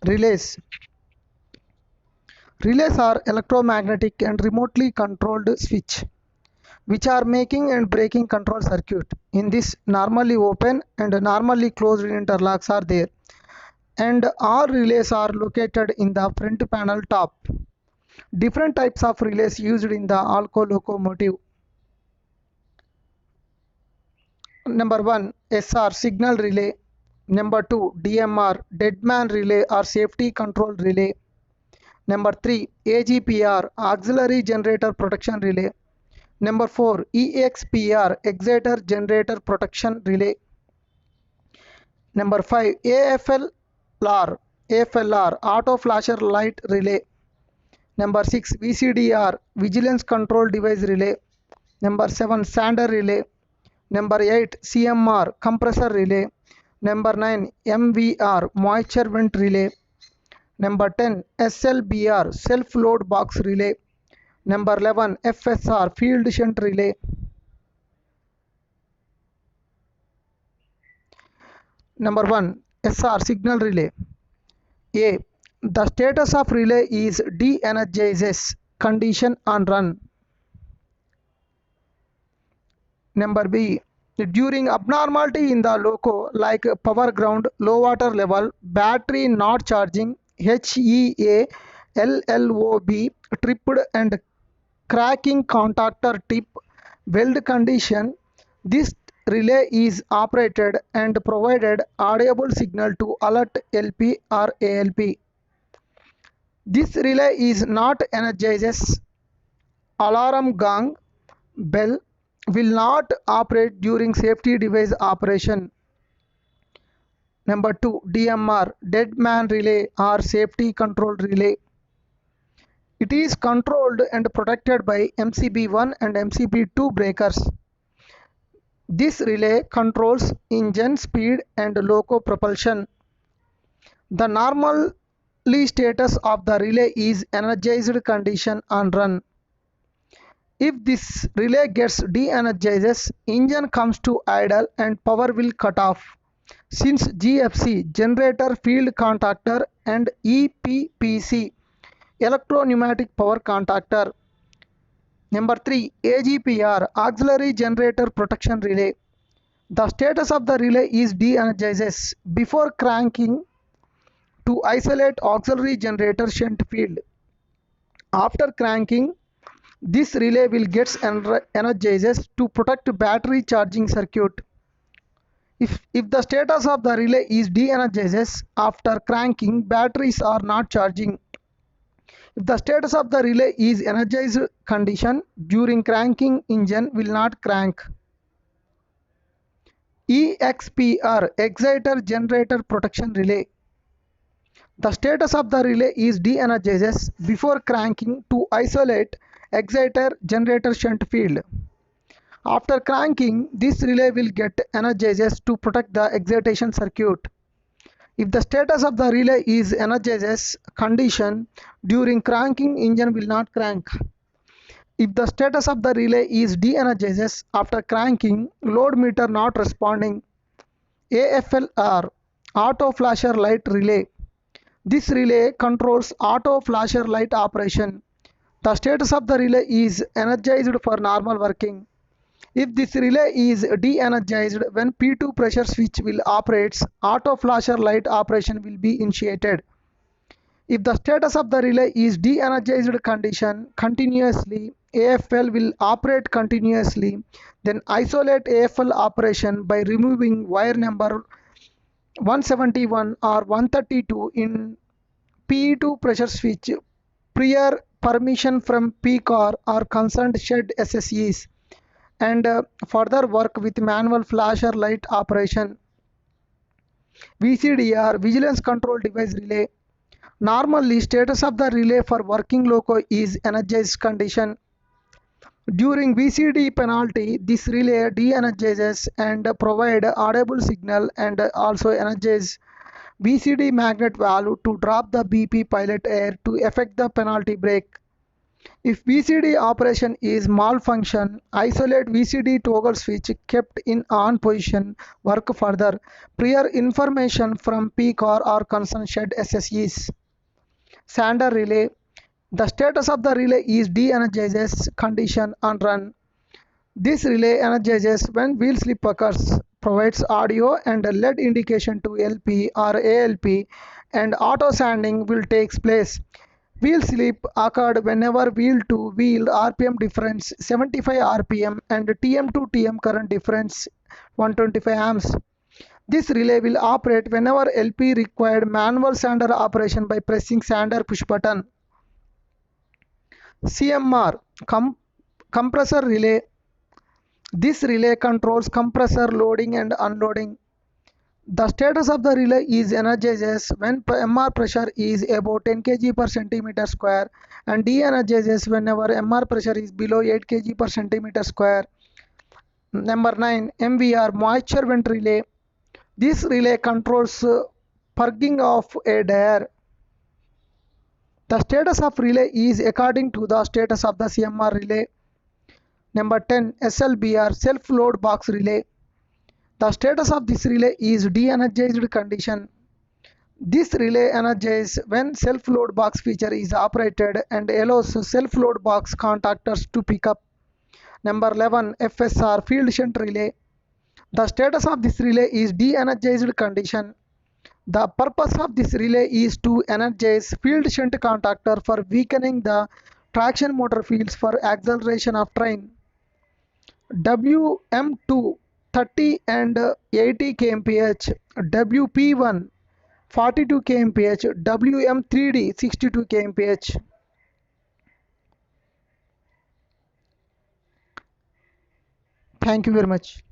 Relays. Relays are electromagnetic and remotely controlled switch which are making and breaking control circuit. In this, normally open and normally closed interlocks are there, and all relays are located in the front panel top. Different types of relays used in the Alco locomotive. Number 1, SR signal relay. Number 2, DMR dead man relay or safety control relay. Number 3, AGPR auxiliary generator protection relay. Number 4, EXPR exciter generator protection relay. Number 5, AFLR auto flasher light relay. Number 6, VCDR vigilance control device relay. Number 7, sander relay. Number 8, CMR compressor relay. Number 9, MVR moisture vent relay. Number 10, SLBR self load box relay. Number 11, FSR field shunt relay. Number 1, SR signal relay. A. The status of relay is de-energizes condition on run. Number B. During abnormality in the loco like power ground, low water level, battery not charging, HEA, LLOB, tripped and cracking contactor tip, weld condition, this relay is operated and provided audible signal to alert LP or ALP. This relay is not energizes. Alarm gong bell will not operate during safety device operation. Number 2, DMR dead man relay or safety control relay. It is controlled and protected by MCB1 and MCB2 breakers. This relay controls engine speed and loco propulsion. The normal status of the relay is energized condition on run. If this relay gets de-energizes, engine comes to idle and power will cut off. Since GFC generator field contactor and EPPC electro pneumatic power contactor. Number 3, AGPR auxiliary generator protection relay. The status of the relay is de-energizes before cranking to isolate auxiliary generator shunt field. After cranking, this relay will get energizes to protect battery charging circuit. If the status of the relay is de-energizes after cranking, batteries are not charging. If the status of the relay is energized condition, during cranking engine will not crank. EXPR exciter generator protection relay. The status of the relay is de-energizes before cranking to isolate exciter generator shunt field. After cranking, this relay will get energizes to protect the excitation circuit. If the status of the relay is energizes condition, during cranking engine will not crank. If the status of the relay is de-energizes after cranking, load meter not responding. AFLR auto flasher light relay. This relay controls auto flasher light operation. The status of the relay is energized for normal working. If this relay is de-energized, when P2 pressure switch will operates, auto flasher light operation will be initiated. If the status of the relay is de-energized condition continuously, AFL will operate continuously. Then isolate AFL operation by removing wire number 171 or 132 in P2 pressure switch prior permission from PCOR or concerned shed SSEs, and further work with manual flasher light operation. VCDR vigilance control device relay. Normally status of the relay for working loco is energized condition. During VCD penalty, this relay de-energizes and provide audible signal and also energize VCD magnet valve to drop the BP pilot air to effect the penalty brake. If VCD operation is malfunction, isolate VCD toggle switch kept in on position, work further. Prior information from PCOR or concern shed SSEs. Sander relay. The status of the relay is de-energizes condition on run. This relay energizes when wheel slip occurs, provides audio and a LED indication to LP or ALP, and auto sanding will take place. Wheel slip occurred whenever wheel to wheel RPM difference 75 RPM and TM to TM current difference 125 amps. This relay will operate whenever LP required manual sander operation by pressing sander push button. CMR compressor relay. This relay controls compressor loading and unloading. The status of the relay is energizes when MR pressure is above 10 kg per centimeter square and de-energizes whenever MR pressure is below 8 kg per centimeter square. Number 9. MVR moisture vent relay. This relay controls purging of a dare. The status of relay is according to the status of the CMR relay. Number 10. SLBR self load box relay. The status of this relay is de-energized condition. This relay energizes when self-load box feature is operated and allows self-load box contactors to pick up. Number 11. FSR field shunt relay. The status of this relay is de-energized condition. The purpose of this relay is to energize field shunt contactor for weakening the traction motor fields for acceleration of train. WM2 30 and 80 kmph, WP1 42 kmph, WM3D 62 kmph. Thank you very much.